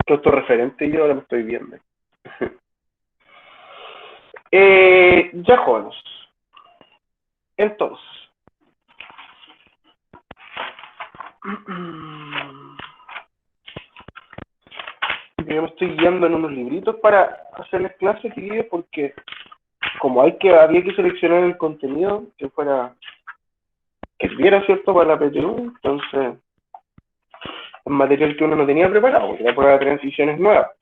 todo esto referente y yo ahora me estoy viendo. Ya jóvenes. Entonces, yo me estoy guiando en unos libritos para hacerles clases, chiquillos, porque como había que seleccionar el contenido que fuera, que sirviera, ¿cierto?, para la PTU, entonces, el material que uno no tenía preparado, porque la prueba de transición es nueva.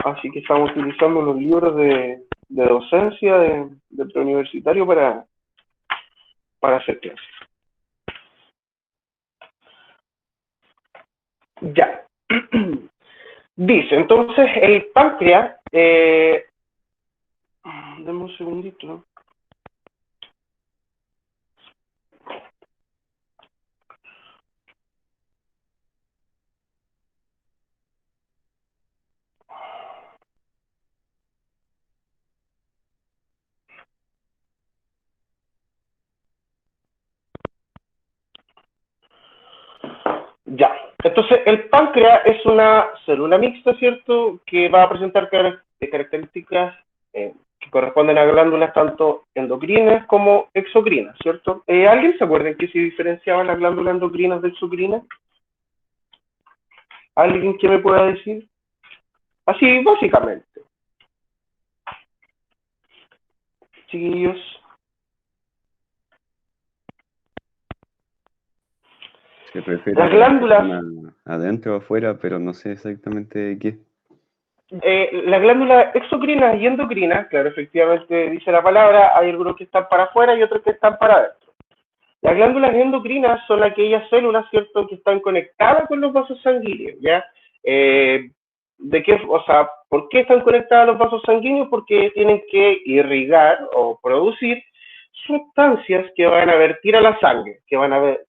Así que estamos utilizando unos libros de docencia de preuniversitario para hacer clases. Ya. Dice, entonces, el páncreas, dame un segundito. Ya. Entonces, el páncreas es una célula mixta, ¿cierto? Que va a presentar características que corresponden a glándulas tanto endocrinas como exocrinas, ¿cierto? ¿Alguien se acuerda en qué se diferenciaban las glándulas endocrinas de exocrinas? ¿Alguien que me pueda decir? Así, básicamente. Chiquillos. Se refiere a Las que las que glándulas están adentro o afuera, pero no sé exactamente qué. las glándulas exocrinas y endocrinas, claro, efectivamente dice la palabra, hay algunos que están para afuera y otros que están para adentro. Las glándulas endocrinas son aquellas células, ¿cierto?, que están conectadas con los vasos sanguíneos, ¿ya? Eh, ¿por qué están conectadas a los vasos sanguíneos? Porque tienen que irrigar o producir sustancias que van a vertir a la sangre, que van a ver,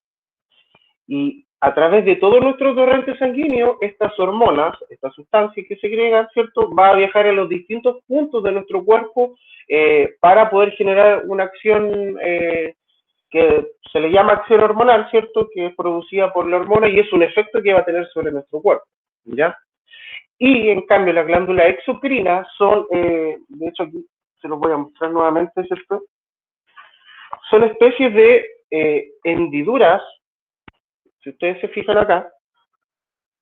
y a través de todo nuestro torrente sanguíneo, estas hormonas, estas sustancias que segregan, ¿cierto?, va a viajar a los distintos puntos de nuestro cuerpo para poder generar una acción que se le llama acción hormonal, ¿cierto?, que es producida por la hormona y es un efecto que va a tener sobre nuestro cuerpo, ¿ya? Y en cambio las glándulas exocrinas son, de hecho aquí se los voy a mostrar nuevamente, ¿cierto? Son especies de hendiduras, si ustedes se fijan acá,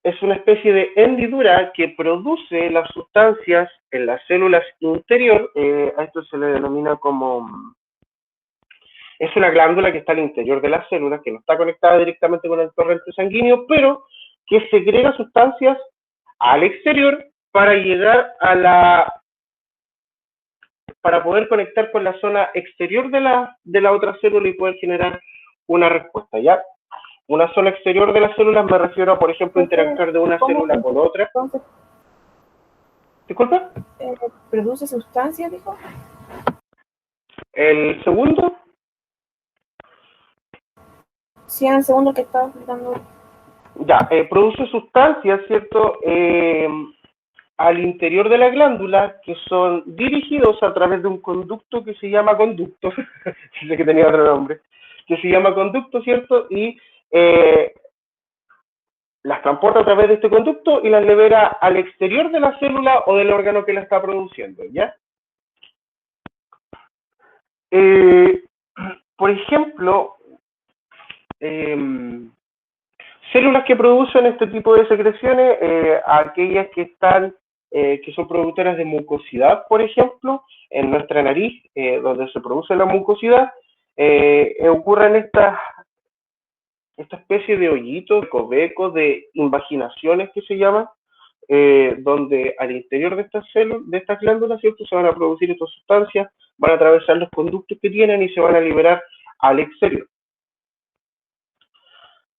es una especie de hendidura que produce las sustancias en las células interior, a esto se le denomina como, es una glándula que está al interior de las células, que no está conectada directamente con el torrente sanguíneo, pero que segrega sustancias al exterior para llegar para poder conectar con la zona exterior de la otra célula y poder generar una respuesta, ¿ya? Una zona exterior de las células me refiero a, por ejemplo, Entonces, interactuar de una ¿cómo célula con otra. entonces ¿Disculpa? produce sustancias, dijo? El segundo, Sí, en el segundo que estaba explicando. ya, produce sustancias, ¿cierto? Al interior de la glándula que son dirigidos a través de un conducto que se llama conducto, sé que tenía otro nombre, que se llama conducto, ¿cierto? Y las transporta a través de este conducto y las libera al exterior de la célula o del órgano que la está produciendo, ¿ya? Eh, por ejemplo, eh, células que producen este tipo de secreciones, aquellas que están, que son productoras de mucosidad, por ejemplo, en nuestra nariz, donde se produce la mucosidad, ocurren esta especie de hoyitos, de covecos, de invaginaciones que se llaman, donde al interior de estas células, de estas glándulas, ¿cierto?, se van a producir estas sustancias, van a atravesar los conductos que tienen y se van a liberar al exterior.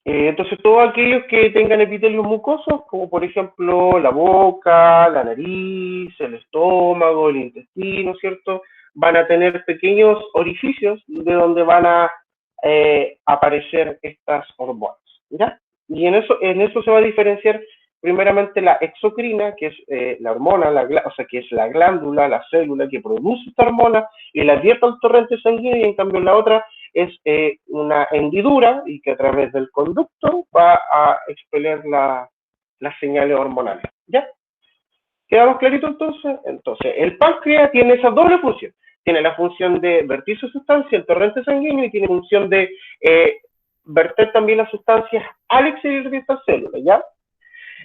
Entonces, todos aquellos que tengan epitelios mucosos, como por ejemplo la boca, la nariz, el estómago, el intestino, ¿cierto? Van a tener pequeños orificios de donde van a aparecer estas hormonas, ¿ya? Y en eso se va a diferenciar primeramente la exocrina, que es la hormona, o sea, que es la glándula, la célula que produce esta hormona y la dieta al torrente sanguíneo, y en cambio la otra es una hendidura y que a través del conducto va a expeler las señales hormonales. ¿Ya? ¿Quedamos clarito entonces? Entonces, el páncreas tiene esa doble función. Tiene la función de vertir su sustancia al torrente sanguíneo y tiene función de verter también las sustancias al exterior de estas células, ¿ya?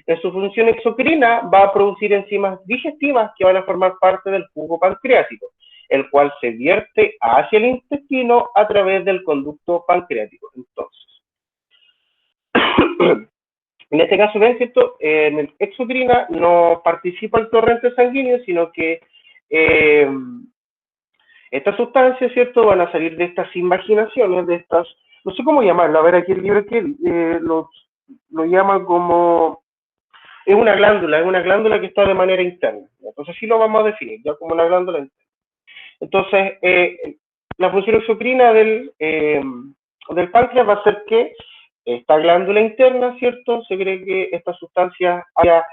En su función exocrina va a producir enzimas digestivas que van a formar parte del jugo pancreático, el cual se vierte hacia el intestino a través del conducto pancreático. Entonces, en este caso, ¿ven, cierto? En el exocrina no participa el torrente sanguíneo, sino que estas sustancias, ¿cierto? Van a salir de estas invaginaciones, de estas, no sé cómo llamarlo, a ver aquí el libro que lo llama como, es una glándula que está de manera interna. Entonces sí lo vamos a definir, ya como una glándula interna. Entonces, la función exocrina del páncreas va a ser que esta glándula interna, ¿cierto? Se cree que esta sustancia haya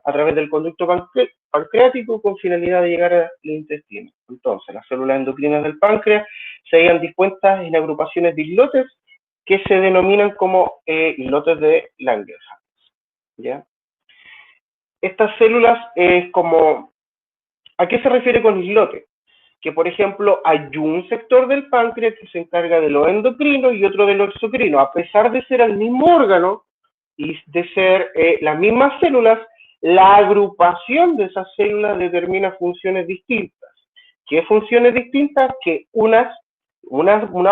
a través del conducto pancreático con finalidad de llegar al intestino. Entonces, las células endocrinas del páncreas se hallan dispuestas en agrupaciones de islotes que se denominan como islotes de Langerhans, ¿ya? Estas células es como, ¿a qué se refiere con islote? Que, por ejemplo, hay un sector del páncreas que se encarga de lo endocrino y otro de lo exocrino. A pesar de ser el mismo órgano y de ser las mismas células, la agrupación de esas células determina funciones distintas. ¿Qué funciones distintas? Que una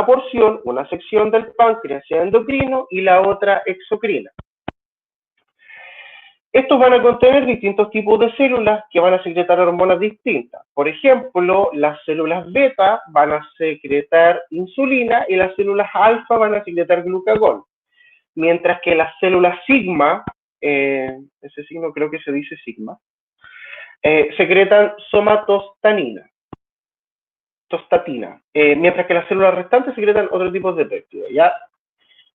porción, una sección del páncreas sea endocrino y la otra exocrina. Estos van a contener distintos tipos de células que van a secretar hormonas distintas. Por ejemplo, las células beta van a secretar insulina y las células alfa van a secretar glucagón. Mientras que las células sigma, ese signo creo que se dice sigma, secretan somatostatina, mientras que las células restantes secretan otro tipo de péptidos, ¿ya?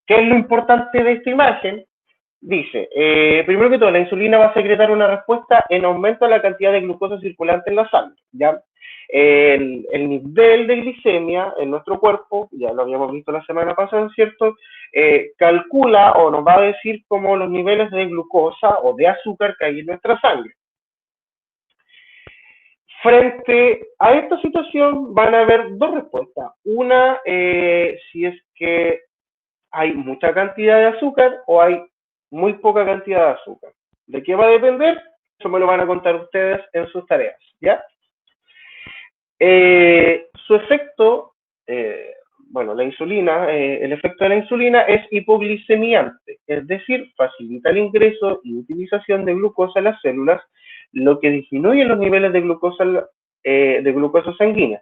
¿Qué es lo importante de esta imagen? Dice, primero que todo, la insulina va a secretar una respuesta en aumento a la cantidad de glucosa circulante en la sangre, ¿ya? El nivel de glicemia en nuestro cuerpo, ya lo habíamos visto la semana pasada, ¿cierto? Calcula o nos va a decir como los niveles de glucosa o de azúcar que hay en nuestra sangre. Frente a esta situación van a haber dos respuestas. Una, si es que hay mucha cantidad de azúcar o hay muy poca cantidad de azúcar. ¿De qué va a depender? Eso me lo van a contar ustedes en sus tareas, ¿ya? Su efecto, bueno, la insulina, el efecto de la insulina es hipoglicemiante, es decir, facilita el ingreso y utilización de glucosa en las células, lo que disminuye los niveles de glucosa sanguínea.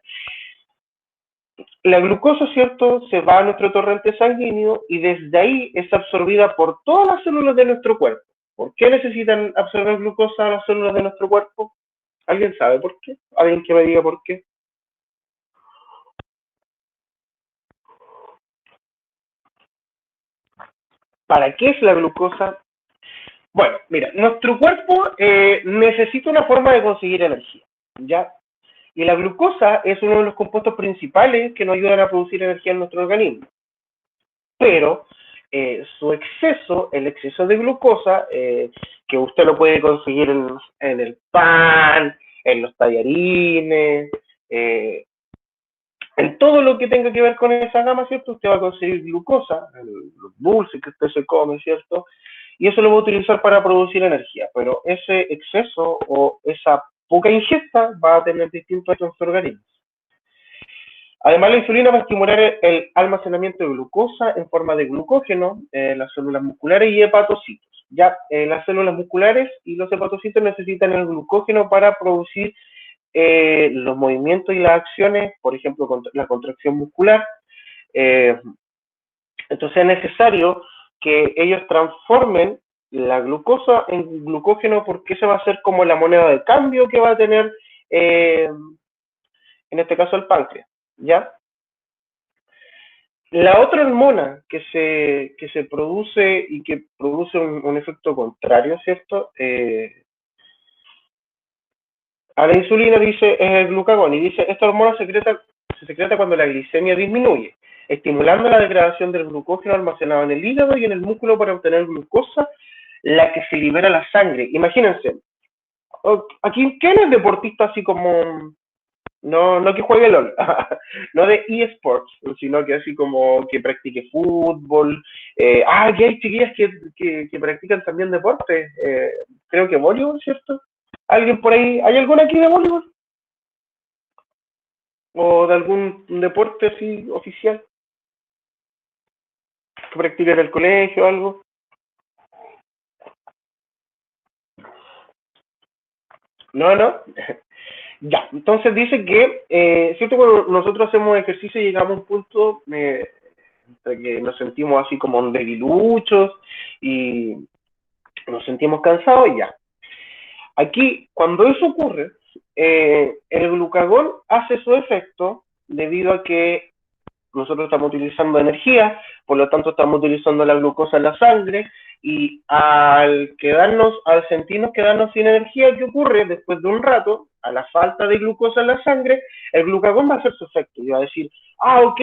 La glucosa, ¿cierto?, se va a nuestro torrente sanguíneo y desde ahí es absorbida por todas las células de nuestro cuerpo. ¿Por qué necesitan absorber glucosa las células de nuestro cuerpo? ¿Alguien sabe por qué? ¿Alguien que me diga por qué? ¿Para qué es la glucosa? Bueno, mira, nuestro cuerpo necesita una forma de conseguir energía, ¿ya? Y la glucosa es uno de los compuestos principales que nos ayudan a producir energía en nuestro organismo. Pero su exceso, el exceso de glucosa, que usted lo puede conseguir en el pan, en los tallarines, en todo lo que tenga que ver con esa gama, ¿cierto? Usted va a conseguir glucosa, los dulces que usted se come, ¿cierto? Y eso lo va a utilizar para producir energía. Pero ese exceso o esa poca ingesta va a tener distintos efectos en su organismo. Además, la insulina va a estimular el almacenamiento de glucosa en forma de glucógeno en las células musculares y hepatocitos. Ya las células musculares y los hepatocitos necesitan el glucógeno para producir los movimientos y las acciones, por ejemplo, la contracción muscular. Entonces es necesario que ellos transformen la glucosa en glucógeno porque esa va a ser como la moneda de cambio que va a tener, en este caso, el páncreas, ¿ya? La otra hormona que se produce y que produce un efecto contrario, ¿cierto? A la insulina dice es el glucagón y dice esta hormona se secreta cuando la glicemia disminuye, estimulando la degradación del glucógeno almacenado en el hígado y en el músculo para obtener glucosa la que se libera la sangre. Imagínense, aquí, ¿quién es deportista así como, no que juegue LOL, no de eSports, sino que así como que practique fútbol? Que hay chiquillas que practican también deporte, creo que voleibol, ¿cierto? ¿Alguien por ahí, hay alguna aquí de voleibol? ¿O de algún deporte así oficial que practique en el colegio o algo? No, no. Ya, entonces dice que, ¿cierto? Cuando nosotros hacemos ejercicio llegamos a un punto que nos sentimos así como debiluchos y nos sentimos cansados y ya. Aquí, cuando eso ocurre, el glucagón hace su efecto debido a que nosotros estamos utilizando energía, por lo tanto estamos utilizando la glucosa en la sangre, y al sentirnos quedarnos sin energía, ¿qué ocurre? Después de un rato, a la falta de glucosa en la sangre, el glucagón va a hacer su efecto y va a decir, ok,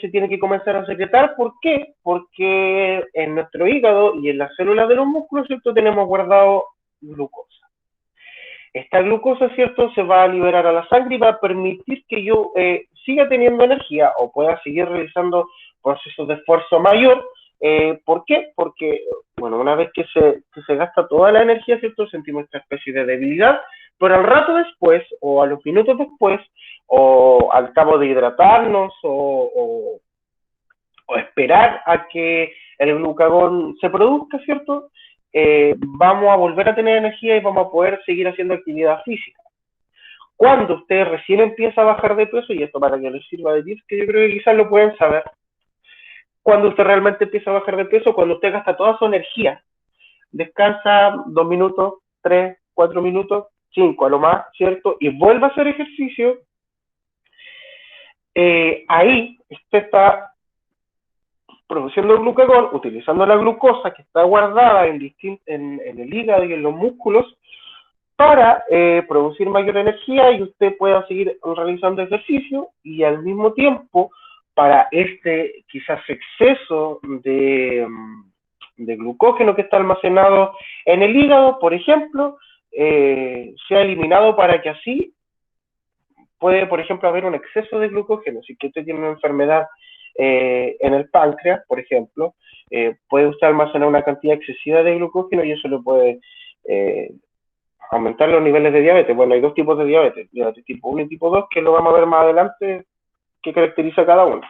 se tiene que comenzar a secretar. ¿Por qué? Porque en nuestro hígado y en las células de los músculos, ¿cierto? Tenemos guardado glucosa. Esta glucosa, ¿cierto?, se va a liberar a la sangre y va a permitir que yo siga teniendo energía o pueda seguir realizando procesos de esfuerzo mayor. ¿Por qué? Porque, bueno, una vez que se gasta toda la energía, ¿cierto?, sentimos esta especie de debilidad, pero al rato después, o a los minutos después, o al cabo de hidratarnos, o esperar a que el glucagón se produzca, ¿cierto? Vamos a volver a tener energía y vamos a poder seguir haciendo actividad física. Cuando usted recién empieza a bajar de peso, y esto para que les sirva de tips, que yo creo que quizás lo pueden saber, cuando usted realmente empieza a bajar de peso, cuando usted gasta toda su energía, descansa 2 minutos, 3, 4 minutos, 5 a lo más, ¿cierto? Y vuelve a hacer ejercicio, ahí usted está produciendo glucagón, utilizando la glucosa que está guardada en el hígado y en los músculos para producir mayor energía y usted pueda seguir realizando ejercicio, y al mismo tiempo para este quizás exceso de glucógeno que está almacenado en el hígado, por ejemplo, sea eliminado, para que así puede, por ejemplo, haber un exceso de glucógeno. Si usted tiene una enfermedad en el páncreas, por ejemplo, puede usted almacenar una cantidad excesiva de glucógeno y eso le puede aumentar los niveles de diabetes. Bueno, hay dos tipos de diabetes tipo 1 y tipo 2, que lo vamos a ver más adelante, qué caracteriza cada uno.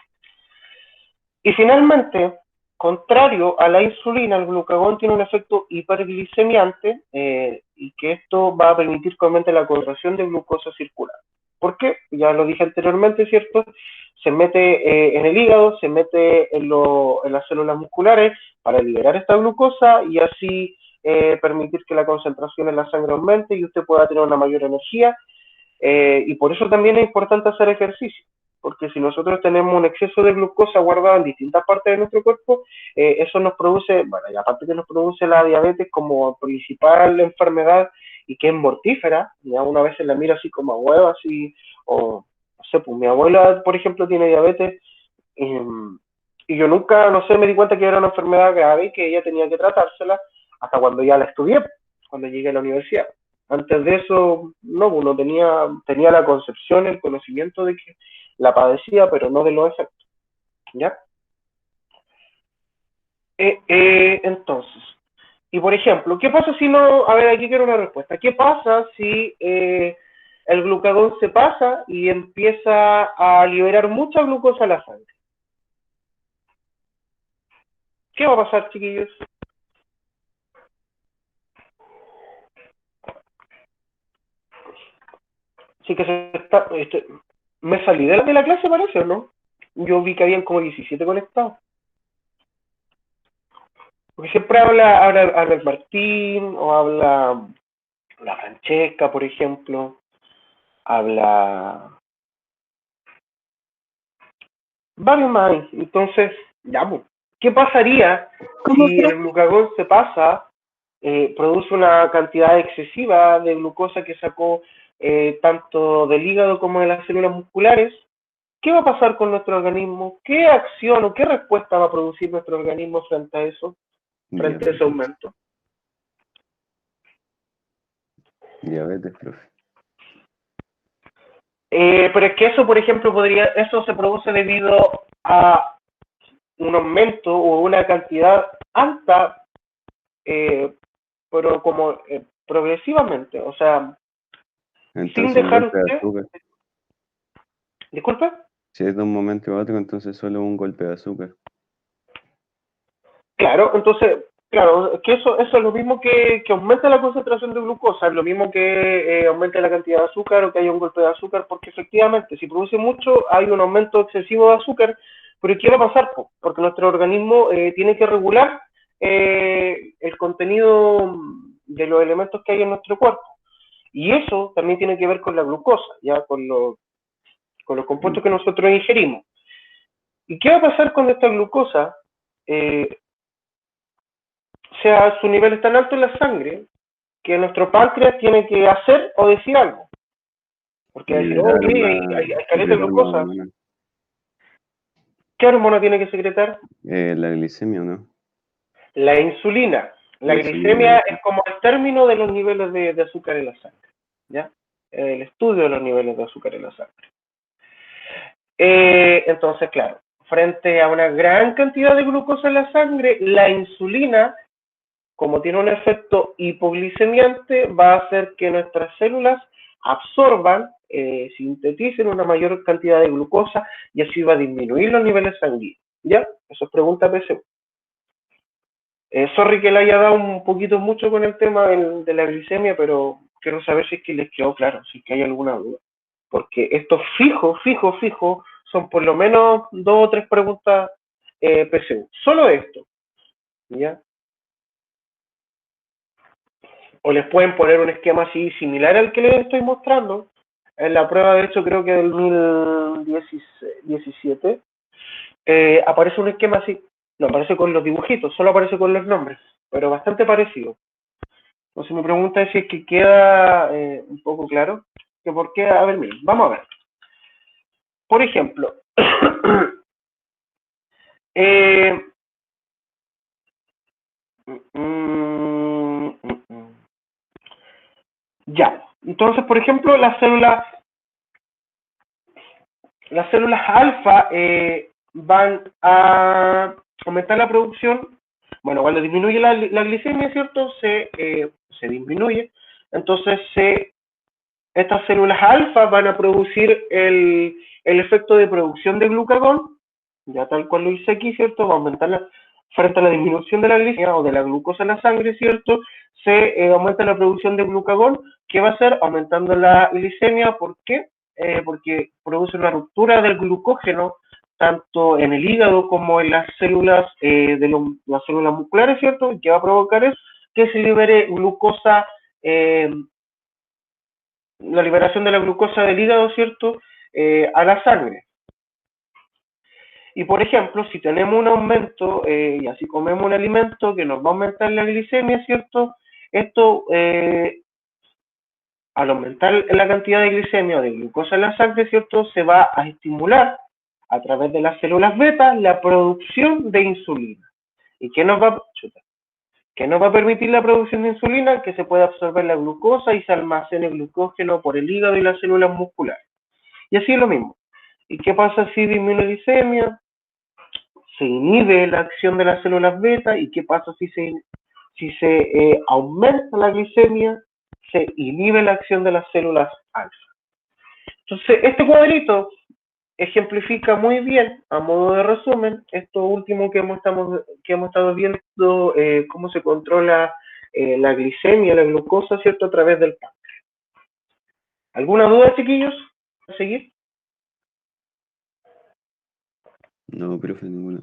Y finalmente, contrario a la insulina, el glucagón tiene un efecto hiperglicemiante, y que esto va a permitir que aumente la concentración de glucosa circular. ¿Por qué? Ya lo dije anteriormente, ¿cierto? Se mete en el hígado, se mete en las células musculares para liberar esta glucosa y así permitir que la concentración en la sangre aumente y usted pueda tener una mayor energía. Y por eso también es importante hacer ejercicio, porque si nosotros tenemos un exceso de glucosa guardada en distintas partes de nuestro cuerpo, eso nos produce, bueno, y aparte que nos produce la diabetes como principal enfermedad y que es mortífera, ya una vez la mira así como a huevo, así, o no sé, pues mi abuela, por ejemplo, tiene diabetes, y yo nunca, no sé, me di cuenta que era una enfermedad grave y que ella tenía que tratársela hasta cuando ya la estudié, cuando llegué a la universidad. Antes de eso, no, uno tenía la concepción, el conocimiento de que la padecía, pero no de los efectos, ¿ya? Entonces, y por ejemplo, ¿qué pasa si no? A ver, aquí quiero una respuesta. ¿Qué pasa si el glucagón se pasa y empieza a liberar mucha glucosa a la sangre? ¿Qué va a pasar, chiquillos? Sí que me salí de la clase, parece, ¿o no? Yo vi que habían como 17 conectados. Porque siempre habla el Martín, o habla la Francesca, por ejemplo, habla varios más. Entonces, ya, ¿qué pasaría si el glucagón se pasa, produce una cantidad excesiva de glucosa que sacó tanto del hígado como de las células musculares? ¿Qué va a pasar con nuestro organismo? ¿Qué acción o qué respuesta va a producir nuestro organismo frente a eso? frente a ese aumento? Diabetes, profe. Pero es que eso, por ejemplo, eso se produce debido a un aumento o una cantidad alta, pero como progresivamente, o sea, Entonces, sin un dejar golpe de usted. azúcar. Disculpe. Si es de un momento a otro, entonces solo un golpe de azúcar. Claro, entonces, claro, que eso es lo mismo que aumenta la concentración de glucosa, es lo mismo que aumente la cantidad de azúcar o que haya un golpe de azúcar, porque efectivamente, si produce mucho, hay un aumento excesivo de azúcar, pero ¿qué va a pasar? Porque nuestro organismo tiene que regular el contenido de los elementos que hay en nuestro cuerpo. Y eso también tiene que ver con la glucosa, ya con los compuestos que nosotros ingerimos. ¿Y qué va a pasar con esta glucosa? O sea, su nivel es tan alto en la sangre que nuestro páncreas tiene que hacer o decir algo. Porque va a decir, oh, Liberar ok, hay caleta de secretar una glucosa. hormona. ¿Qué hormona tiene que secretar? La glicemia, ¿no? La insulina. La La glicemia insulina. es como el término de los niveles de azúcar en la sangre. ¿Ya? El estudio de los niveles de azúcar en la sangre. Entonces, claro, frente a una gran cantidad de glucosa en la sangre, la insulina, como tiene un efecto hipoglicemiante, va a hacer que nuestras células absorban, sinteticen una mayor cantidad de glucosa y así va a disminuir los niveles sanguíneos. ¿Ya? Eso es pregunta PSU. Sorry que le haya dado un poquito mucho con el tema de la glicemia, pero quiero saber si es que les quedó claro, si es que hay alguna duda. Porque estos fijo, son por lo menos 2 o 3 preguntas PSU. Solo esto. ¿Ya? O les pueden poner un esquema así similar al que les estoy mostrando. En la prueba, de hecho, creo que del 2017, aparece un esquema así. No aparece con los dibujitos, solo aparece con los nombres, pero bastante parecido. Entonces mi pregunta es si es que queda un poco claro. Que por qué, a ver, miren, vamos a ver. Por ejemplo, ya, entonces, por ejemplo, las células alfa van a aumentar la producción. Bueno, cuando disminuye la glicemia, ¿cierto? Se disminuye. Entonces, estas células alfa van a producir el efecto de producción de glucagón, ya tal cual lo hice aquí, ¿cierto? Va a aumentar frente a la disminución de la glicemia o de la glucosa en la sangre, ¿cierto? Se aumenta la producción de glucagón. ¿Qué va a hacer? Aumentando la glicemia. ¿Por qué? Porque produce una ruptura del glucógeno tanto en el hígado como en las células las células musculares, ¿cierto? ¿Qué va a provocar eso? Que se libere glucosa, la liberación de la glucosa del hígado, ¿cierto? A la sangre. Y por ejemplo, si tenemos un aumento y así comemos un alimento que nos va a aumentar la glicemia, ¿cierto? Esto, al aumentar la cantidad de glicemia o de glucosa en la sangre, ¿cierto? Se va a estimular a través de las células beta la producción de insulina. ¿Y qué nos va a permitir la producción de insulina? Que se pueda absorber la glucosa y se almacene glucógeno por el hígado y las células musculares. Y así es lo mismo. ¿Y qué pasa si disminuye la glicemia? Se inhibe la acción de las células beta. ¿Y qué pasa si se aumenta la glicemia? Se inhibe la acción de las células alfa. Entonces, este cuadrito ejemplifica muy bien, a modo de resumen, esto último que hemos estado viendo, cómo se controla la glicemia, la glucosa, ¿cierto?, a través del páncreas. ¿Alguna duda, chiquillos? ¿A seguir? No, profe, ninguna.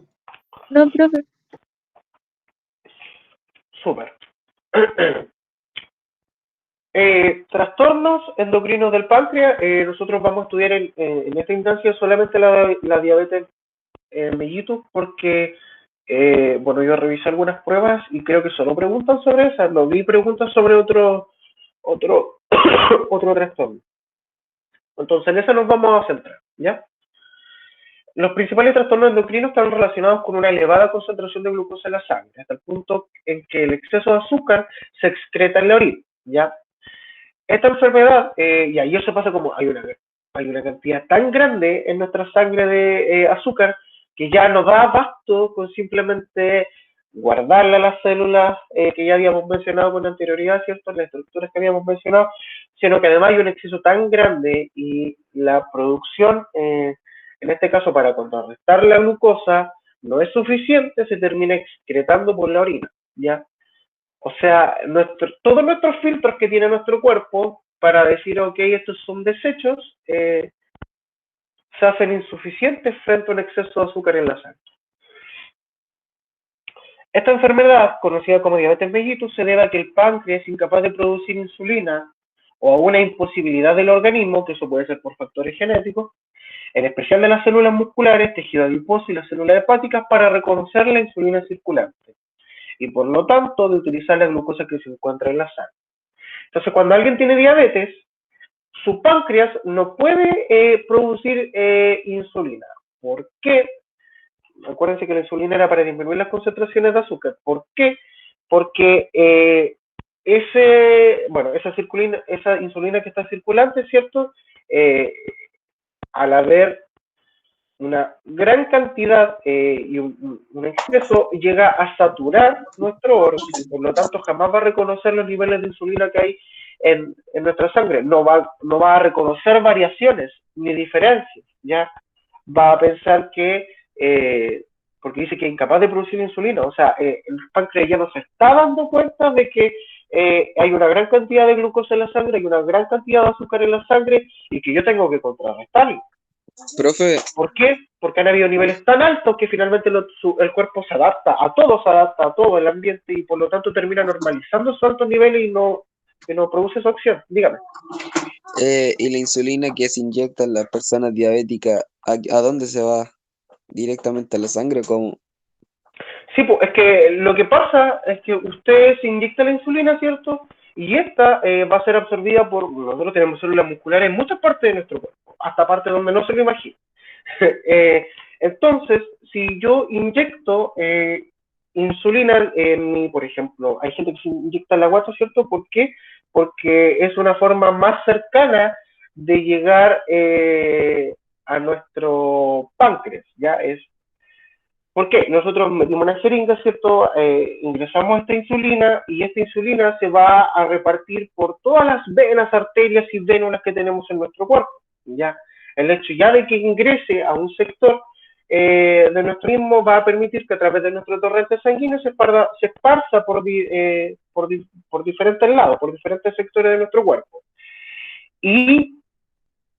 No, profe. Súper. Trastornos endocrinos del páncreas. Nosotros vamos a estudiar en esta instancia solamente la diabetes mellitus porque, bueno, yo revisé algunas pruebas y creo que solo preguntan sobre esas. No vi preguntas sobre otro trastorno. Entonces en eso nos vamos a centrar, ¿ya? Los principales trastornos endocrinos están relacionados con una elevada concentración de glucosa en la sangre, hasta el punto en que el exceso de azúcar se excreta en la orina, ¿ya? Esta enfermedad, y ahí eso pasa como hay una cantidad tan grande en nuestra sangre de azúcar que ya no da abasto con simplemente guardarla a las células que ya habíamos mencionado con anterioridad, ¿cierto? Las estructuras que habíamos mencionado, sino que además hay un exceso tan grande y la producción, en este caso para contrarrestar la glucosa, no es suficiente, se termina excretando por la orina, ¿ya? O sea, todos nuestros filtros que tiene nuestro cuerpo para decir, ok, estos son desechos, se hacen insuficientes frente a un exceso de azúcar en la sangre. Esta enfermedad, conocida como diabetes mellitus, se debe a que el páncreas es incapaz de producir insulina o a una imposibilidad del organismo, que eso puede ser por factores genéticos, en especial de las células musculares, tejido adiposo y las células hepáticas, para reconocer la insulina circulante y por lo tanto de utilizar la glucosa que se encuentra en la sangre. Entonces, cuando alguien tiene diabetes, su páncreas no puede producir insulina. ¿Por qué? Acuérdense que la insulina era para disminuir las concentraciones de azúcar. ¿Por qué? Porque esa insulina que está circulante, ¿cierto? Al haber una gran cantidad y un exceso, llega a saturar nuestro órgano y por lo tanto jamás va a reconocer los niveles de insulina que hay en nuestra sangre. No va a reconocer variaciones ni diferencias, ¿ya? Va a pensar que, porque dice que es incapaz de producir insulina, o sea, el páncreas ya no se está dando cuenta de que hay una gran cantidad de glucosa en la sangre, hay una gran cantidad de azúcar en la sangre y que yo tengo que contrarrestarlo. Profe, ¿Por qué? Porque han habido niveles tan altos que finalmente el cuerpo se adapta a todo el ambiente y por lo tanto termina normalizando esos altos niveles y no produce su acción. Dígame. y la insulina que se inyecta en las personas diabéticas, ¿a dónde se va? ¿Directamente a la sangre? ¿Cómo? Sí, pues es que lo que pasa es que usted se inyecta la insulina, ¿cierto? Y esta va a ser absorbida nosotros tenemos células musculares en muchas partes de nuestro cuerpo, hasta partes donde no se lo imagina. Entonces, si yo inyecto insulina por ejemplo, hay gente que se inyecta en la guata, ¿cierto? ¿Por qué? Porque es una forma más cercana de llegar a nuestro páncreas, ¿ya? ¿Por qué? Nosotros metimos una jeringa, ¿cierto? Ingresamos esta insulina y esta insulina se va a repartir por todas las venas, arterias y vénulas que tenemos en nuestro cuerpo, ¿ya? El hecho ya de que ingrese a un sector de nuestro mismo va a permitir que a través de nuestro torrente sanguíneo se esparza por diferentes lados, por diferentes sectores de nuestro cuerpo. Y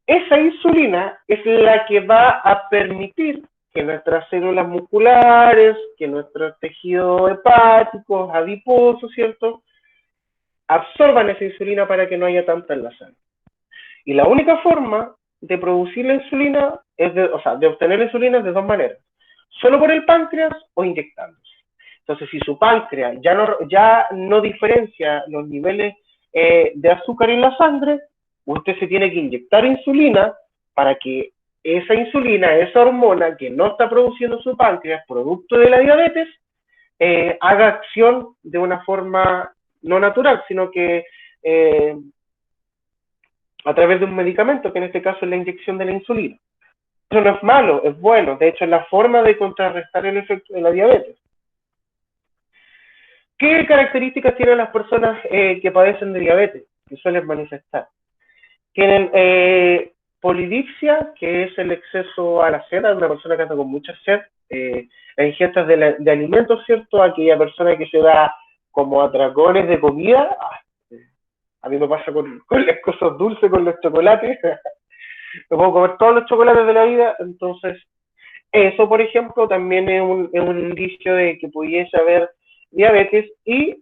esa insulina es la que va a permitir que nuestras células musculares, que nuestros tejidos hepáticos, adiposos, ¿cierto?, absorban esa insulina para que no haya tanta en la sangre. Y la única forma de producir la insulina, de obtener la insulina es de dos maneras. Solo por el páncreas o inyectándose. Entonces, si su páncreas ya no diferencia los niveles de azúcar en la sangre, usted se tiene que inyectar insulina para que esa insulina, esa hormona que no está produciendo su páncreas, producto de la diabetes, haga acción de una forma no natural, sino que a través de un medicamento, que en este caso es la inyección de la insulina. Eso no es malo, es bueno. De hecho, es la forma de contrarrestar el efecto de la diabetes. ¿Qué características tienen las personas que padecen de diabetes, que suelen manifestar? Tienen polidipsia, que es el exceso a la sed, una persona que anda con mucha sed, ingestas de alimentos, ¿cierto? Aquella persona que se da como atracones de comida. A mí me pasa con las cosas dulces, con los chocolates. Me puedo comer todos los chocolates de la vida, entonces eso, por ejemplo, también es un indicio de que pudiese haber diabetes. Y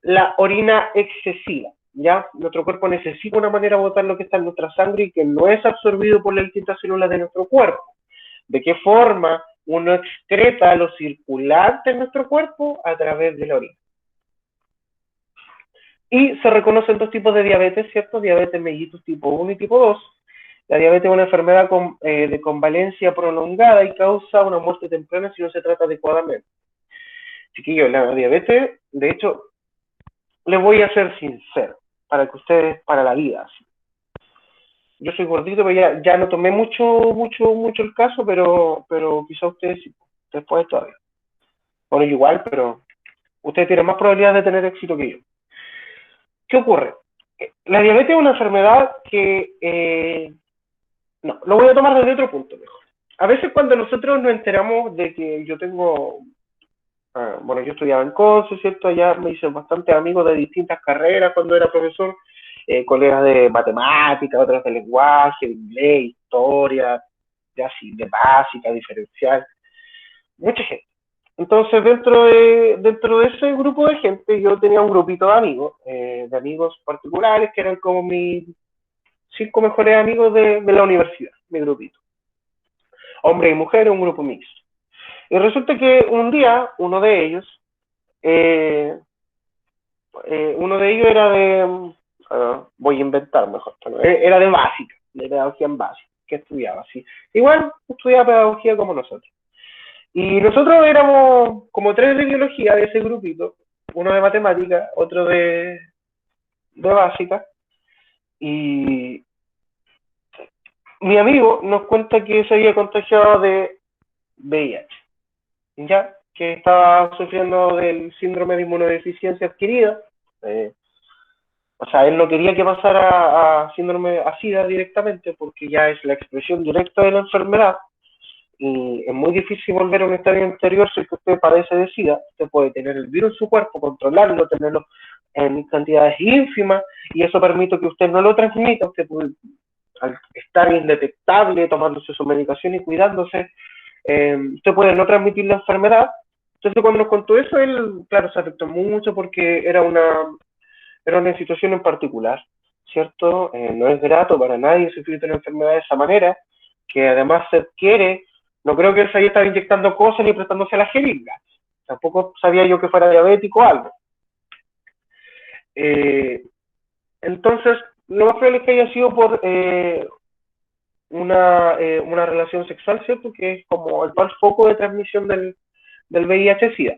la orina excesiva, ¿ya? Nuestro cuerpo necesita una manera de botar lo que está en nuestra sangre y que no es absorbido por las distintas células de nuestro cuerpo. ¿De qué forma uno excreta lo circulante en nuestro cuerpo? A través de la orina. Y se reconocen dos tipos de diabetes, ¿cierto? Diabetes mellitus tipo 1 y tipo 2. La diabetes es una enfermedad de convalencia prolongada y causa una muerte temprana si no se trata adecuadamente. Chiquillos, la diabetes, de hecho, les voy a ser sincero, para que ustedes, para la vida, así. Yo soy gordito, pero ya no tomé mucho el caso, pero quizá ustedes sí, después todavía. Bueno, yo igual, pero ustedes tienen más probabilidad de tener éxito que yo. ¿Qué ocurre? La diabetes es una enfermedad que, no, lo voy a tomar desde otro punto mejor. A veces cuando nosotros nos enteramos de que yo tengo, bueno, yo estudiaba en Conce, ¿cierto? Allá me hice bastante amigos de distintas carreras cuando era profesor, colegas de matemática, otros de lenguaje, de inglés, historia, ya así, de básica, diferencial, mucha gente. Entonces, dentro de ese grupo de gente, yo tenía un grupito de amigos particulares, que eran como mis 5 mejores amigos de la universidad, mi grupito. Hombres y mujeres, un grupo mixto. Y resulta que un día, uno de ellos era voy a inventar mejor, era de básica, de pedagogía en básica, que estudiaba así. Igual estudiaba pedagogía como nosotros. Y nosotros éramos como 3 de biología de ese grupito, uno de matemática, otro de básica, y mi amigo nos cuenta que se había contagiado de VIH, ya que estaba sufriendo del síndrome de inmunodeficiencia adquirida. O sea, él no quería que pasara a síndrome a SIDA directamente porque ya es la expresión directa de la enfermedad y es muy difícil volver a un estadio anterior si usted padece de SIDA. Usted puede tener el virus en su cuerpo, controlarlo, tenerlo en cantidades ínfimas y eso permite que usted no lo transmita. Usted puede, al estar indetectable, tomándose su medicación y cuidándose, usted puede no transmitir la enfermedad. Entonces cuando nos contó eso, él, claro, se afectó mucho porque era una situación en particular, ¿cierto? No es grato para nadie sufrir de una enfermedad de esa manera, que además se adquiere. No creo que él se haya estado inyectando cosas ni prestándose a la jeringa. Tampoco sabía yo que fuera diabético o algo. Entonces, lo más probable es que haya sido por una relación sexual, ¿cierto? Que es como el foco de transmisión del VIH-Sida.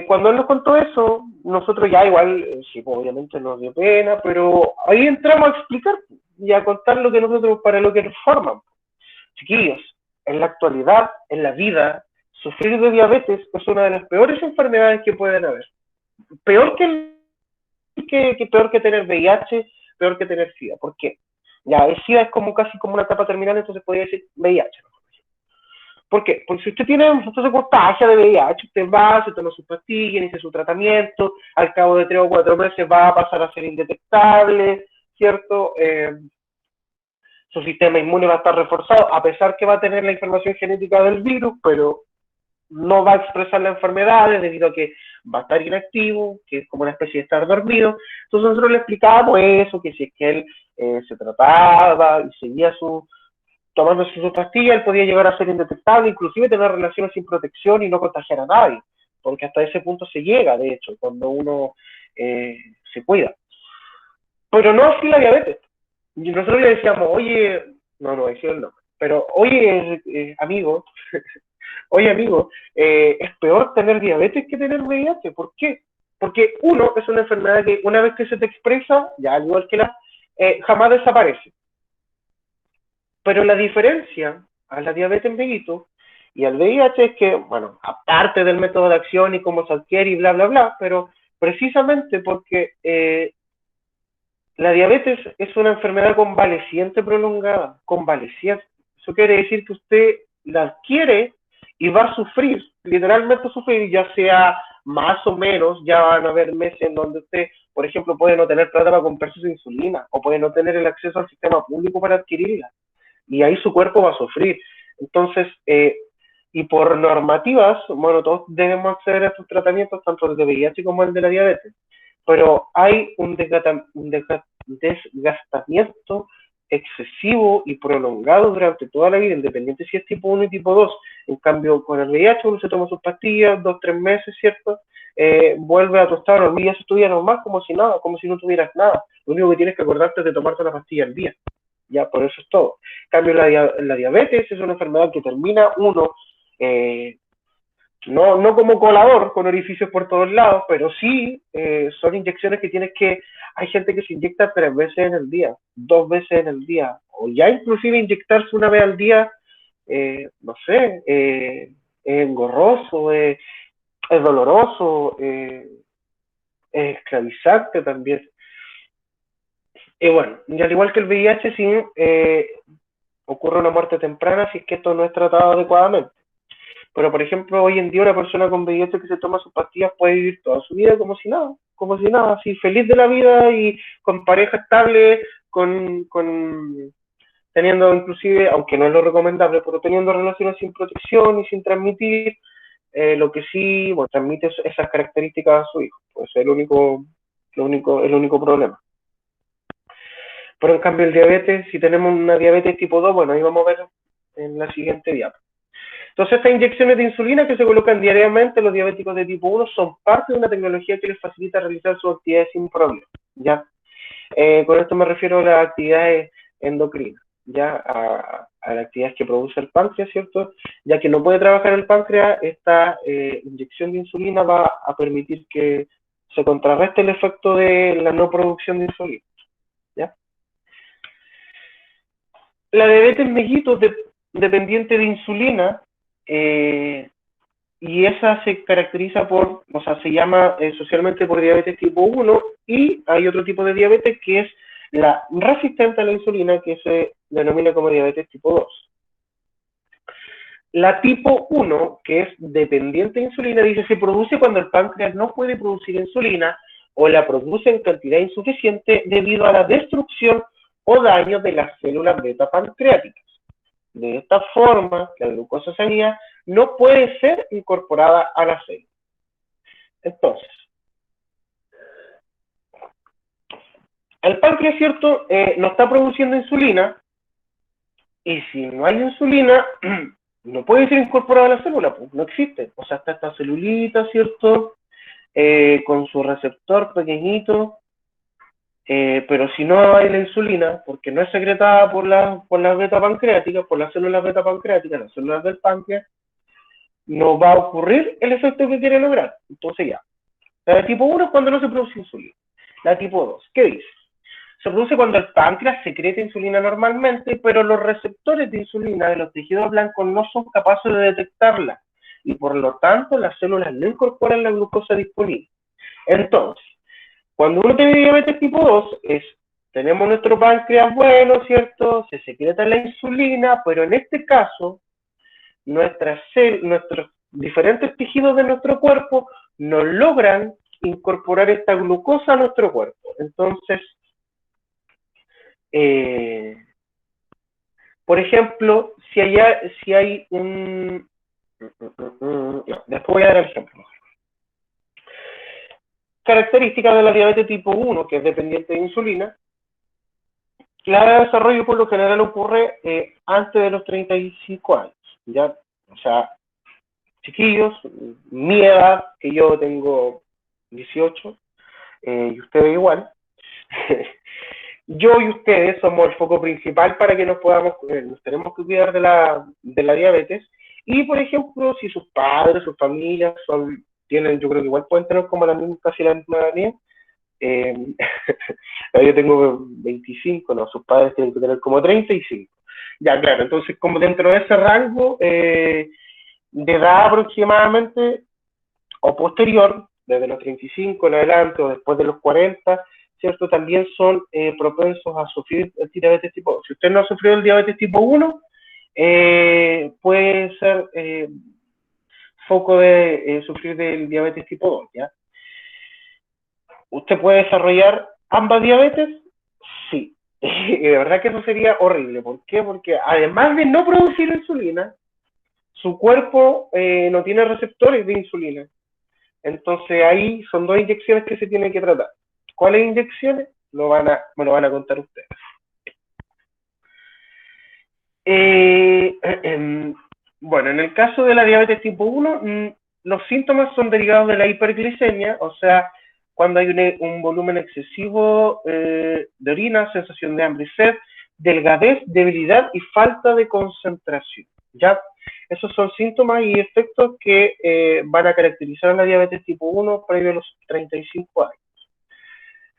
Cuando él nos contó eso, nosotros ya igual, sí, pues, obviamente nos dio pena, pero ahí entramos a explicar y a contar lo que nosotros, para lo que nos forman. Chiquillos, en la actualidad, en la vida, sufrir de diabetes es una de las peores enfermedades que pueden haber. Peor peor que tener VIH, peor que tener SIDA. ¿Por qué? Ya, el SIDA es como casi como una etapa terminal, entonces podría decir VIH. ¿Por qué? Porque si usted se contagia de VIH, usted va, se toma su pastilla, inicia su tratamiento, al cabo de 3 o 4 meses va a pasar a ser indetectable, ¿cierto? Su sistema inmune va a estar reforzado, a pesar que va a tener la información genética del virus, pero no va a expresar las enfermedades debido a que va a estar inactivo, que es como una especie de estar dormido. Entonces nosotros le explicábamos eso, que si es que él se trataba y seguía tomándose su pastilla, él podía llegar a ser indetectable, inclusive tener relaciones sin protección y no contagiar a nadie, porque hasta ese punto se llega, de hecho, cuando uno se cuida. Pero no así la diabetes. Y nosotros le decíamos, oye, no decía el nombre, pero oye, amigo, oye, amigo, es peor tener diabetes que tener VIH. ¿Por qué? Porque uno, es una enfermedad que una vez que se te expresa, ya al igual que jamás desaparece. Pero la diferencia a la diabetes mellitus y al VIH es que, bueno, aparte del método de acción y cómo se adquiere y bla, bla, bla, pero precisamente porque la diabetes es una enfermedad convaleciente prolongada, convaleciente. Eso quiere decir que usted la adquiere y va a sufrir, literalmente sufrir, ya sea más o menos, ya van a haber meses en donde usted, por ejemplo, puede no tener plata para comprarse su insulina o puede no tener el acceso al sistema público para adquirirla. Y ahí su cuerpo va a sufrir. Entonces, y por normativas, bueno, todos debemos acceder a estos tratamientos, tanto el de VIH como el de la diabetes. Pero hay un desgastamiento excesivo y prolongado durante toda la vida, independiente si es tipo 1 y tipo 2. En cambio, con el VIH uno se toma sus pastillas, 2-3 meses, ¿cierto? Vuelve a tu estado normal y ya se estudia normal como si nada, como si no tuvieras nada. Lo único que tienes que acordarte es de tomarte la pastilla al día. ya por eso es todo. En cambio, la diabetes es una enfermedad que termina uno, no como colador, con orificios por todos lados, pero sí son inyecciones que hay gente que se inyecta 3 veces en el día, 2 veces en el día, o ya inclusive inyectarse una vez al día, no sé, es engorroso, es doloroso, es esclavizante también. Y bueno, y al igual que el VIH, sí ocurre una muerte temprana si es que esto no es tratado adecuadamente. Pero, por ejemplo, hoy en día una persona con VIH que se toma sus pastillas puede vivir toda su vida como si nada, así feliz de la vida y con pareja estable, teniendo inclusive, aunque no es lo recomendable, pero teniendo relaciones sin protección y sin transmitir, lo que sí, bueno, transmite esas características a su hijo. Pues es el único problema. Pero en cambio el diabetes, si tenemos una diabetes tipo 2, bueno, ahí vamos a ver en la siguiente diapositiva. Entonces, estas inyecciones de insulina que se colocan diariamente los diabéticos de tipo 1 son parte de una tecnología que les facilita realizar sus actividades sin problema, ¿ya? Con esto me refiero a las actividades endocrinas, ¿ya? A las actividades que produce el páncreas, ¿cierto? Ya que no puede trabajar el páncreas, esta inyección de insulina va a permitir que se contrarreste el efecto de la no producción de insulina, ¿ya? La diabetes mellitus dependiente de insulina, y esa se caracteriza se llama socialmente por diabetes tipo 1, y hay otro tipo de diabetes que es la resistente a la insulina, que se denomina como diabetes tipo 2. La tipo 1, que es dependiente de insulina, dice se produce cuando el páncreas no puede producir insulina o la produce en cantidad insuficiente debido a la destrucción o daño de las células beta pancreáticas. De esta forma, la glucosa sanguínea no puede ser incorporada a la célula. Entonces, el páncreas, ¿cierto? No está produciendo insulina, y si no hay insulina, no puede ser incorporada a la célula, pues no existe. O sea, está esta celulita, ¿cierto? Con su receptor pequeñito, pero si no hay la insulina, porque no es secretada por las beta pancreáticas, por las células beta pancreáticas, las células del páncreas, no va a ocurrir el efecto que quiere lograr. Entonces ya, la de tipo 1 es cuando no se produce insulina. La tipo 2, ¿qué dice? Se produce cuando el páncreas secreta insulina normalmente, pero los receptores de insulina de los tejidos blancos no son capaces de detectarla, y por lo tanto las células no incorporan la glucosa disponible. Entonces, cuando uno tiene diabetes tipo 2, tenemos nuestro páncreas bueno, ¿cierto? Se secreta la insulina, pero en este caso, nuestros diferentes tejidos de nuestro cuerpo no logran incorporar esta glucosa a nuestro cuerpo. Entonces, por ejemplo, si hay un... Después voy a dar el ejemplo. Características de la diabetes tipo 1, que es dependiente de insulina. El desarrollo por lo general ocurre antes de los 35 años, ¿ya? O sea, chiquillos, mi edad, que yo tengo 18, y ustedes igual, yo y ustedes somos el foco principal para que nos tenemos que cuidar de la diabetes. Y, por ejemplo, si sus padres, sus familias tienen, yo creo que igual pueden tener como casi la misma edad mía. Yo tengo 25, no, sus padres tienen que tener como 35. Ya, claro, entonces como dentro de ese rango de edad aproximadamente, o posterior, desde los 35 en adelante o después de los 40, ¿cierto? También son propensos a sufrir el diabetes tipo 2. Si usted no ha sufrido el diabetes tipo 1, puede ser foco de sufrir del diabetes tipo 2, ¿ya? ¿Usted puede desarrollar ambas diabetes? Sí. Y de verdad que eso sería horrible. ¿Por qué? Porque además de no producir insulina, su cuerpo no tiene receptores de insulina. Entonces ahí son 2 inyecciones que se tienen que tratar. ¿Cuáles inyecciones? Me lo van a contar ustedes. Bueno, en el caso de la diabetes tipo 1, los síntomas son derivados de la hiperglicemia, o sea, cuando hay un volumen excesivo de orina, sensación de hambre y sed, delgadez, debilidad y falta de concentración. ¿Ya? Esos son síntomas y efectos que van a caracterizar la diabetes tipo 1 previo a los 35 años.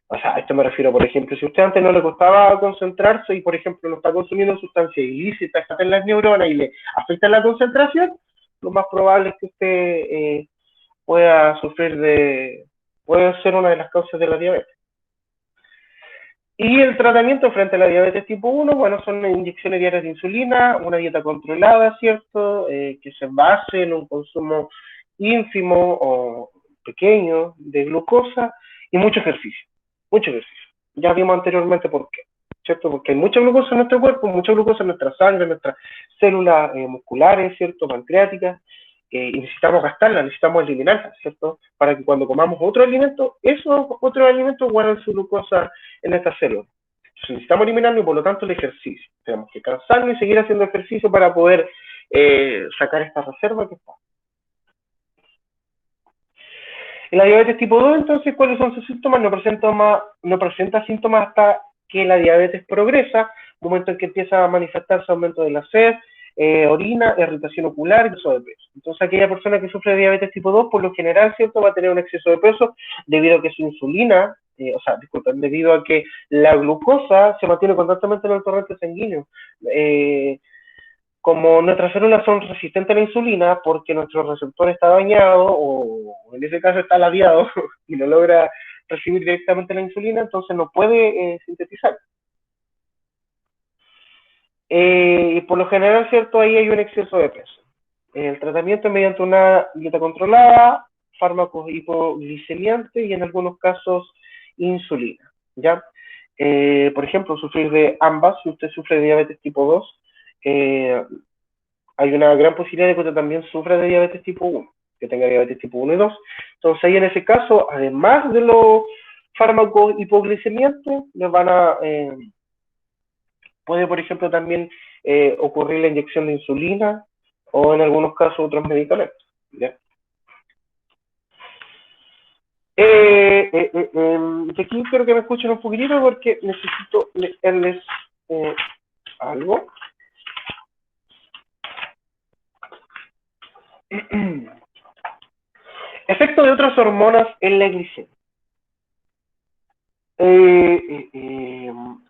O sea, a esto me refiero, por ejemplo, si a usted antes no le costaba concentrarse y, por ejemplo, no está consumiendo sustancias ilícitas que en las neuronas y le afectan la concentración, lo más probable es que usted pueda puede ser una de las causas de la diabetes. Y el tratamiento frente a la diabetes tipo 1, bueno, son inyecciones diarias de insulina, una dieta controlada, ¿cierto? Que se base en un consumo ínfimo o pequeño de glucosa y mucho ejercicio. Mucho ejercicio. Ya vimos anteriormente por qué, ¿cierto? Porque hay mucha glucosa en nuestro cuerpo, mucha glucosa en nuestra sangre, en nuestras células musculares, ¿cierto? Pancreáticas, y necesitamos gastarla, necesitamos eliminarla, ¿cierto? Para que cuando comamos otro alimento, esos otros alimentos guarden su glucosa en estas células. Entonces necesitamos eliminarlo y por lo tanto el ejercicio. Tenemos que cansarnos y seguir haciendo ejercicio para poder sacar esta reserva que está. En la diabetes tipo 2, entonces, ¿cuáles son sus síntomas? No presenta síntomas hasta que la diabetes progresa, momento en que empieza a manifestarse aumento de la sed, orina, irritación ocular y exceso de peso. Entonces, aquella persona que sufre de diabetes tipo 2, por lo general, ¿cierto?, va a tener un exceso de peso debido a que su insulina, debido a que la glucosa se mantiene constantemente en el torrente sanguíneo. Como nuestras células son resistentes a la insulina porque nuestro receptor está dañado o en ese caso está ladeado y no logra recibir directamente la insulina, entonces no puede sintetizar. Por lo general, ¿cierto? Ahí hay un exceso de peso. El tratamiento es mediante una dieta controlada, fármacos hipoglicemiantes y en algunos casos insulina, ¿ya? Por ejemplo, sufrir de ambas, si usted sufre de diabetes tipo 2, hay una gran posibilidad de que usted también sufra de diabetes tipo 1, que tenga diabetes tipo 1 y 2. Entonces ahí en ese caso, además de los fármacos hipoglicemiantes, les van a... puede, por ejemplo, también ocurrir la inyección de insulina o en algunos casos otros medicamentos, ¿ya? Aquí quiero que me escuchen un poquitito porque necesito leerles algo. Efecto de otras hormonas en la glicemia.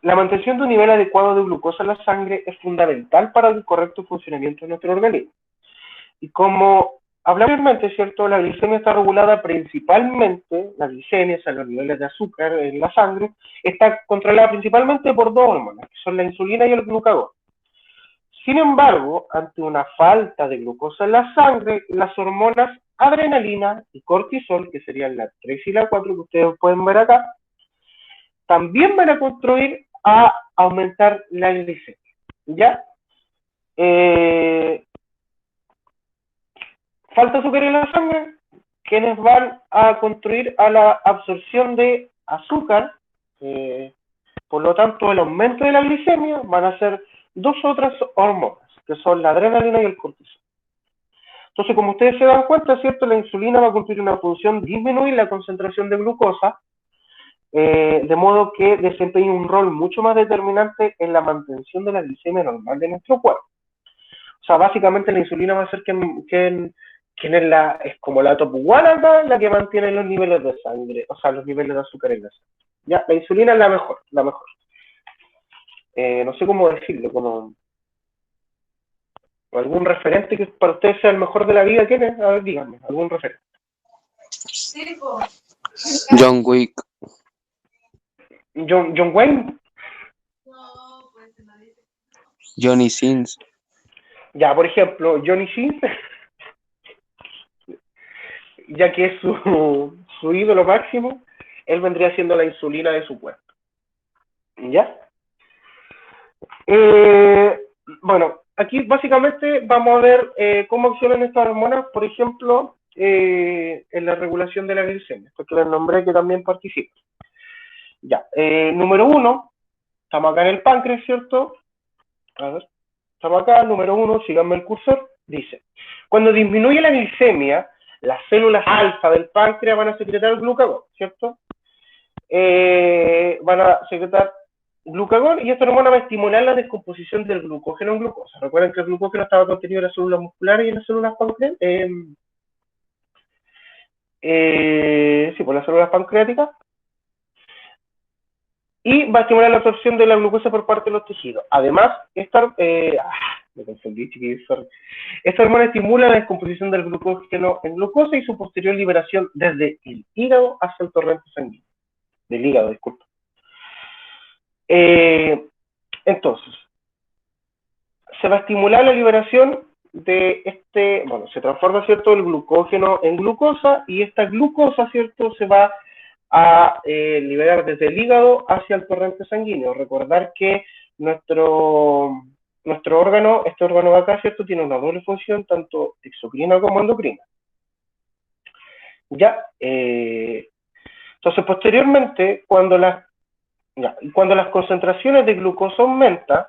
La mantención de un nivel adecuado de glucosa en la sangre es fundamental para el correcto funcionamiento de nuestro organismo. Y como hablamos anteriormente, ¿cierto? La glicemia está regulada principalmente, la glicemia, o sea, los niveles de azúcar en la sangre, está controlada principalmente por dos hormonas, que son la insulina y el glucagón. Sin embargo, ante una falta de glucosa en la sangre, las hormonas adrenalina y cortisol, que serían la 3 y la 4 que ustedes pueden ver acá, también van a contribuir a aumentar la glicemia, ¿ya? Falta azúcar en la sangre, quienes van a contribuir a la absorción de azúcar, por lo tanto el aumento de la glicemia van a ser dos otras hormonas, que son la adrenalina y el cortisol. Entonces, como ustedes se dan cuenta, ¿cierto? La insulina va a cumplir una función de disminuir la concentración de glucosa, de modo que desempeña un rol mucho más determinante en la mantención de la glicemia normal de nuestro cuerpo. O sea, básicamente la insulina va a ser quien es como la top one acá, la que mantiene los niveles de sangre, o sea, los niveles de azúcar en la sangre. Ya, la insulina es la mejor, la mejor. No sé cómo decirlo, como algún referente que para ustedes sea el mejor de la vida, ¿quién es? A ver, díganme, algún referente. John Wick. John Wayne. Johnny Sins. Ya, por ejemplo, Johnny Sins, ya que es su ídolo máximo, él vendría siendo la insulina de su cuerpo. ¿Ya? Bueno, aquí básicamente vamos a ver cómo accionan estas hormonas, por ejemplo, en la regulación de la glicemia, esto que les nombré que también participa. Ya, número 1, estamos acá en el páncreas, ¿cierto? A ver, estamos acá, número 1, síganme el cursor, dice, cuando disminuye la glicemia, las células alfa del páncreas van a secretar el glucagón, ¿cierto? Van a secretar glucagón, y esta hormona va a estimular la descomposición del glucógeno en glucosa. Recuerden que el glucógeno estaba contenido en las células musculares y en las células pancreáticas. Sí, por las células pancreáticas. Y va a estimular la absorción de la glucosa por parte de los tejidos. Además, me confundí, chiquillos, sorry. Esta hormona estimula la descomposición del glucógeno en glucosa y su posterior liberación desde el hígado hacia el torrente sanguíneo. Del hígado, disculpa. Entonces, se va a estimular la liberación de se transforma, ¿cierto?, el glucógeno en glucosa, y esta glucosa, ¿cierto?, se va a liberar desde el hígado hacia el torrente sanguíneo. Recordar que nuestro órgano, este órgano de acá, ¿cierto?, tiene una doble función, tanto exocrina como endocrina. Ya, entonces posteriormente, cuando las concentraciones de glucosa aumentan,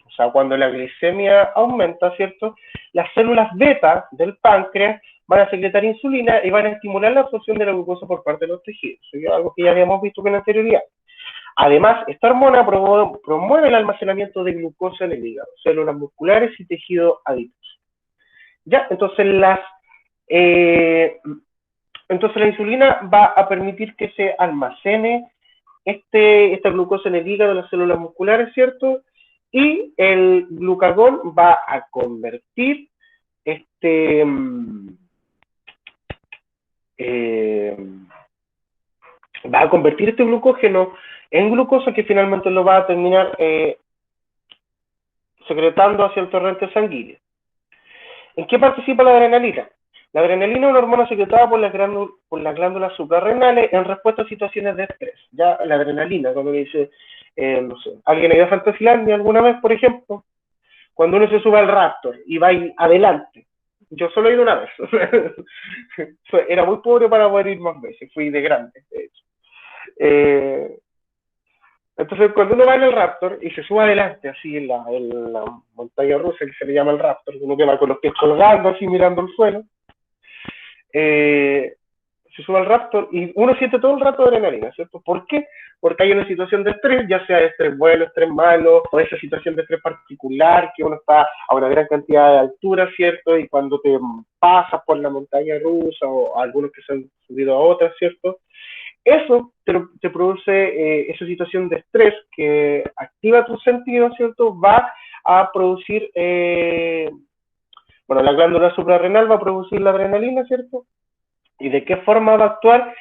o sea, cuando la glicemia aumenta, ¿cierto?, las células beta del páncreas van a secretar insulina y van a estimular la absorción de la glucosa por parte de los tejidos. Eso es algo que ya habíamos visto con anterioridad. Además, esta hormona promueve el almacenamiento de glucosa en el hígado, células musculares y tejidos adiposos. Ya, entonces la insulina va a permitir que se almacene esta glucosa en el hígado, en las células musculares, ¿cierto? Y el glucagón va a convertir este glucógeno en glucosa, que finalmente lo va a terminar secretando hacia el torrente sanguíneo. ¿En qué participa la adrenalina? La adrenalina es una hormona secretada por las glándulas suprarrenales en respuesta a situaciones de estrés. Ya la adrenalina, cuando dice, no sé, ¿alguien ha ido a Fantasilandia alguna vez, por ejemplo? Cuando uno se sube al Raptor y va adelante. Yo solo he ido una vez. Era muy pobre para poder ir más veces. Fui de grande, de hecho. Entonces, cuando uno va en el Raptor y se sube adelante, así en la montaña rusa, que se le llama el Raptor, uno que va con los pies colgando, así mirando el suelo, se sube al Raptor y uno siente todo el rato adrenalina, ¿cierto? ¿Por qué? Porque hay una situación de estrés, ya sea estrés bueno, estrés malo, o esa situación de estrés particular, que uno está a una gran cantidad de altura, ¿cierto? Y cuando te pasas por la montaña rusa, o algunos que se han subido a otras, ¿cierto? Eso te produce esa situación de estrés que activa tus sentidos, ¿cierto? Va a producir, la glándula suprarrenal va a producir la adrenalina, ¿cierto? ¿Y de qué forma va a actuar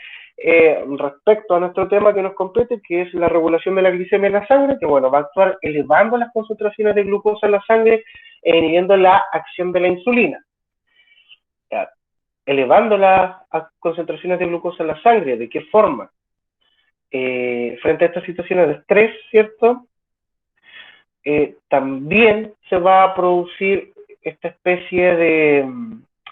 respecto a nuestro tema que nos compete, que es la regulación de la glicemia en la sangre? Que va a actuar elevando las concentraciones de glucosa en la sangre e inhibiendo la acción de la insulina. Elevando las concentraciones de glucosa en la sangre. ¿De qué forma? Frente a estas situaciones de estrés, ¿cierto? También se va a producir esta especie de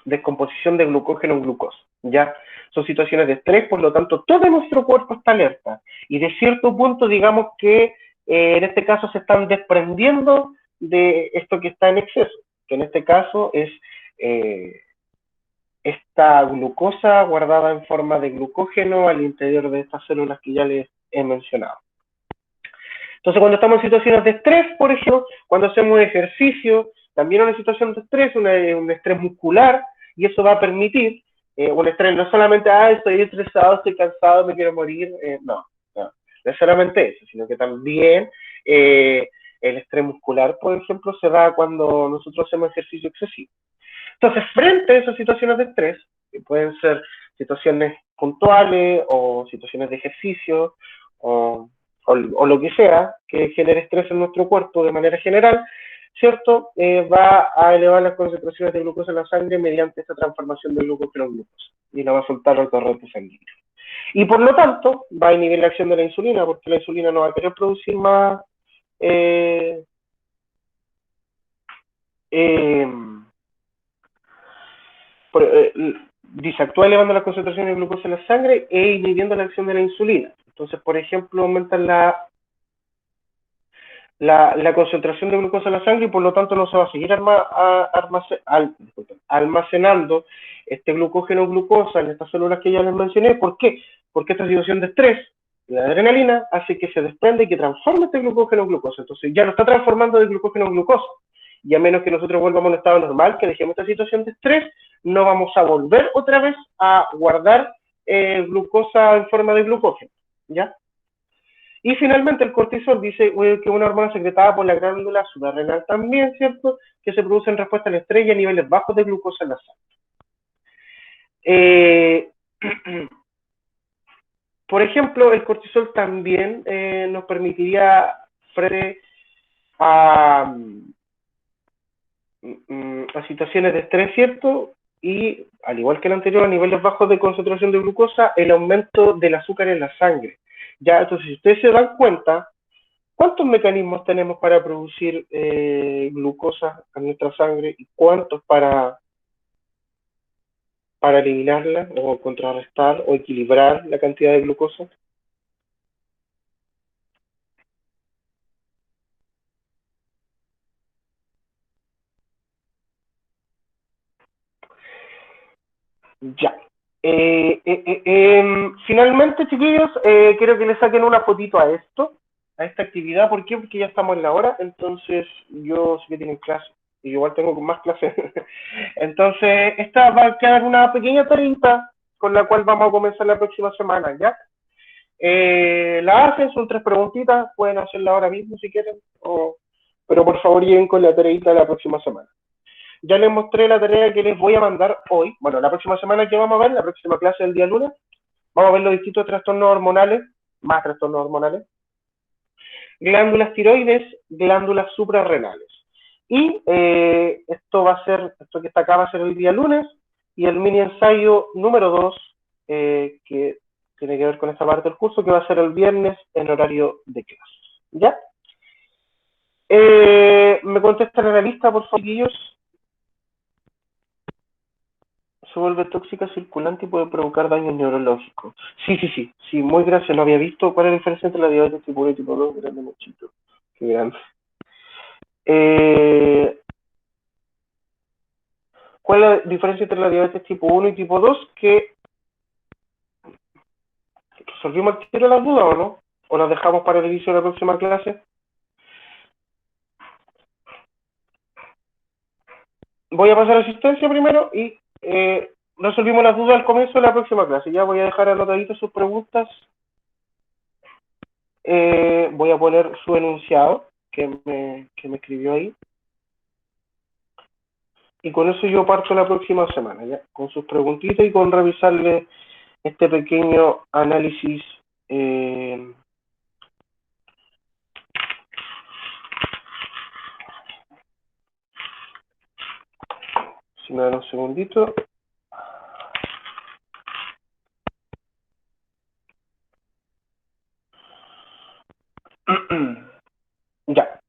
descomposición de glucógeno en glucosa, ¿ya? Son situaciones de estrés, por lo tanto, todo nuestro cuerpo está alerta. Y de cierto punto, digamos que en este caso se están desprendiendo de esto que está en exceso, que en este caso es esta glucosa guardada en forma de glucógeno al interior de estas células que ya les he mencionado. Entonces, cuando estamos en situaciones de estrés, por ejemplo, cuando hacemos ejercicio, también una situación de estrés, un estrés muscular, y eso va a permitir un estrés, no solamente, estoy estresado, estoy cansado, me quiero morir, no es solamente eso, sino que también el estrés muscular, por ejemplo, se da cuando nosotros hacemos ejercicio excesivo. Entonces, frente a esas situaciones de estrés, que pueden ser situaciones puntuales o situaciones de ejercicio o lo que sea que genere estrés en nuestro cuerpo de manera general, ¿cierto? Va a elevar las concentraciones de glucosa en la sangre mediante esta transformación de glucógeno en glucosa y la va a soltar al torrente sanguíneo. Y por lo tanto, va a inhibir la acción de la insulina, porque la insulina no va a querer producir más dice, actúa elevando las concentraciones de glucosa en la sangre e inhibiendo la acción de la insulina. Entonces, por ejemplo, aumentan la concentración de glucosa en la sangre y por lo tanto no se va a seguir almacenando este glucógeno glucosa en estas células que ya les mencioné. ¿Por qué? Porque esta situación de estrés La adrenalina hace que se desprenda y que transforme este glucógeno en glucosa. Entonces ya lo está transformando de glucógeno en glucosa. Y a menos que nosotros volvamos a un estado normal, que dejemos esta situación de estrés, no vamos a volver otra vez a guardar glucosa en forma de glucógeno, ¿ya? Y finalmente el cortisol dice que es una hormona secretada por la glándula suprarrenal también, ¿cierto? Que se produce en respuesta al estrés y a niveles bajos de glucosa en la sangre. Por ejemplo, el cortisol también nos permitiría frente a situaciones de estrés, ¿cierto? Y, al igual que el anterior, a niveles bajos de concentración de glucosa, el aumento del azúcar en la sangre. Ya, entonces, si ustedes se dan cuenta, ¿cuántos mecanismos tenemos para producir glucosa en nuestra sangre y cuántos para eliminarla o contrarrestar o equilibrar la cantidad de glucosa? Ya. Finalmente, chiquillos, quiero que le saquen una fotito a esto, a esta actividad. ¿Por qué? Porque ya estamos en la hora, entonces yo sé que tienen clase, y yo igual tengo más clases. Entonces, esta va a quedar una pequeña tarita con la cual vamos a comenzar la próxima semana, ¿ya? La hacen, son 3 preguntitas, pueden hacerla ahora mismo si quieren, pero por favor lleguen con la tarita la próxima semana. Ya les mostré la tarea que les voy a mandar hoy. Bueno, la próxima semana que vamos a ver, la próxima clase del día lunes, vamos a ver los distintos trastornos hormonales, más trastornos hormonales, glándulas tiroides, glándulas suprarrenales. Y esto que está acá va a ser el día lunes, y el mini ensayo número 2, que tiene que ver con esta parte del curso, que va a ser el viernes en horario de clase. ¿Ya? ¿Me contestan en la lista, por favor, chiquillos? Se vuelve tóxica, circulante y puede provocar daños neurológicos. Sí, muy gracias, no había visto cuál es la diferencia entre la diabetes tipo 1 y tipo 2, grande muchito, qué grande. ¿Cuál es la diferencia entre la diabetes tipo 1 y tipo 2? Que resolvimos el tiro las dudas, ¿o no? ¿O las dejamos para el inicio de la próxima clase? Voy a pasar asistencia primero y resolvimos las dudas al comienzo de la próxima clase. Ya voy a dejar anotaditas sus preguntas. Voy a poner su enunciado que me escribió ahí. Y con eso yo parto la próxima semana, ¿ya? Con sus preguntitas y con revisarle este pequeño análisis. Si me dan un segundito. Ya.